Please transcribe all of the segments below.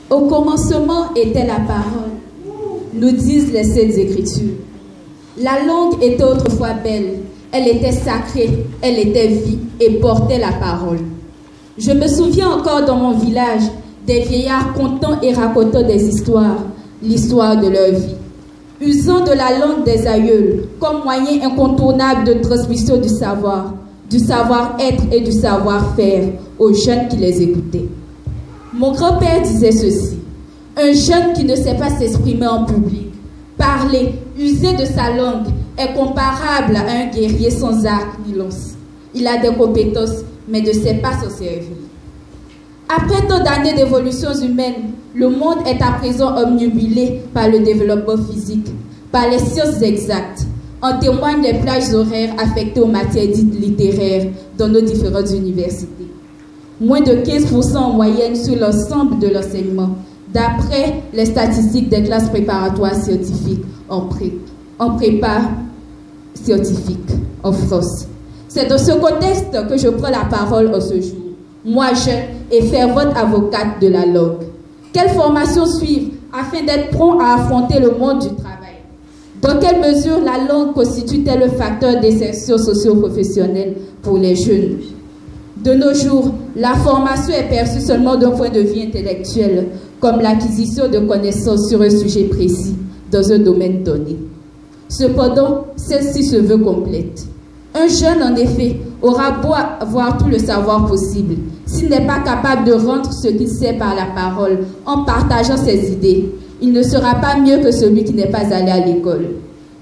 Au commencement était la parole, nous disent les Saintes Écritures. La langue était autrefois belle, elle était sacrée, elle était vie et portait la parole. Je me souviens encore dans mon village des vieillards contant et racontant des histoires, l'histoire de leur vie, usant de la langue des aïeuls comme moyen incontournable de transmission du savoir-être et du savoir-faire aux jeunes qui les écoutaient. Mon grand-père disait ceci: un jeune qui ne sait pas s'exprimer en public, parler, user de sa langue est comparable à un guerrier sans arc ni lance. Il a des compétences, mais ne sait pas s'en servir. Après tant d'années d'évolutions humaines, le monde est à présent omnubilé par le développement physique, par les sciences exactes. En témoignent les plages horaires affectées aux matières dites littéraires dans nos différentes universités. Moins de 15% en moyenne sur l'ensemble de l'enseignement, d'après les statistiques des classes préparatoires scientifiques en prépa scientifique en France. C'est dans ce contexte que je prends la parole en ce jour, moi jeune et fervente avocate de la langue. Quelle formation suivre afin d'être prompt à affronter le monde du travail? Dans quelle mesure la langue constitue-t-elle un facteur d'insertion socio-professionnelle pour les jeunes? De nos jours, la formation est perçue seulement d'un point de vue intellectuel, comme l'acquisition de connaissances sur un sujet précis, dans un domaine donné. Cependant, celle-ci se veut complète. Un jeune, en effet, aura beau avoir tout le savoir possible. S'il n'est pas capable de rendre ce qu'il sait par la parole, en partageant ses idées, il ne sera pas mieux que celui qui n'est pas allé à l'école.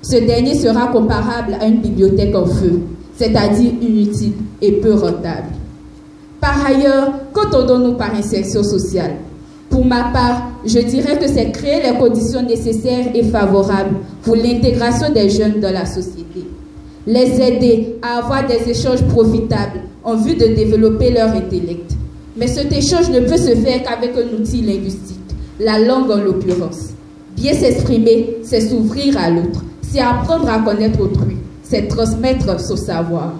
Ce dernier sera comparable à une bibliothèque en feu, c'est-à-dire inutile et peu rentable. Par ailleurs, qu'entendons-nous par insertion sociale? Pour ma part, je dirais que c'est créer les conditions nécessaires et favorables pour l'intégration des jeunes dans la société. Les aider à avoir des échanges profitables en vue de développer leur intellect. Mais cet échange ne peut se faire qu'avec un outil linguistique, la langue en l'occurrence. Bien s'exprimer, c'est s'ouvrir à l'autre, c'est apprendre à connaître autrui, c'est transmettre son savoir.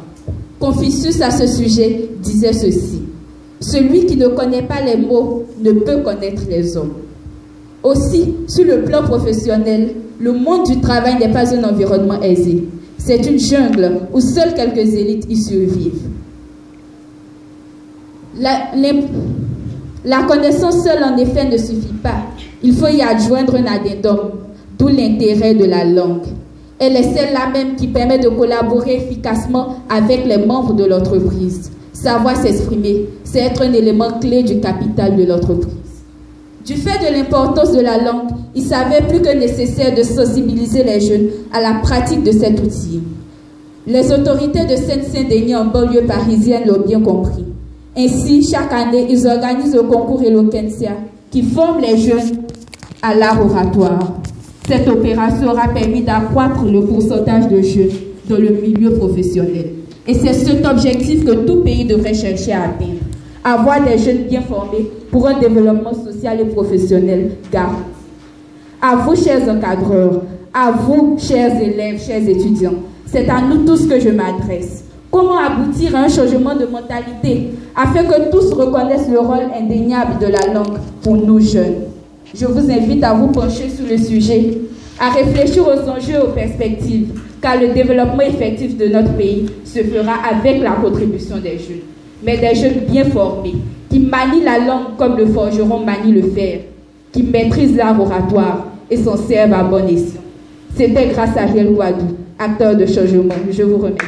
Confucius, à ce sujet, disait ceci: celui qui ne connaît pas les mots ne peut connaître les hommes. Aussi, sur le plan professionnel, le monde du travail n'est pas un environnement aisé. C'est une jungle où seules quelques élites y survivent. La connaissance seule, en effet, ne suffit pas. Il faut y adjoindre un addendum, d'où l'intérêt de la langue. Elle est celle-là même qui permet de collaborer efficacement avec les membres de l'entreprise. Savoir s'exprimer, c'est être un élément clé du capital de l'entreprise. Du fait de l'importance de la langue, il s'avère plus que nécessaire de sensibiliser les jeunes à la pratique de cet outil. Les autorités de Seine-Saint-Denis en banlieue parisienne l'ont bien compris. Ainsi, chaque année, ils organisent le concours Eloquentia qui forme les jeunes à l'art oratoire. Cette opération aura permis d'accroître le pourcentage de jeunes dans le milieu professionnel. Et c'est cet objectif que tout pays devrait chercher à atteindre. Avoir des jeunes bien formés pour un développement social et professionnel garanti. À vous, chers encadreurs, à vous, chers élèves, chers étudiants, c'est à nous tous que je m'adresse. Comment aboutir à un changement de mentalité afin que tous reconnaissent le rôle indéniable de la langue pour nous jeunes? Je vous invite à vous pencher sur le sujet, à réfléchir aux enjeux et aux perspectives, car le développement effectif de notre pays se fera avec la contribution des jeunes, mais des jeunes bien formés, qui manient la langue comme le forgeron manie le fer, qui maîtrisent l'art oratoire et s'en servent à bon escient. C'était grâce à Ariel Ouadou, acteur de changement. Je vous remercie.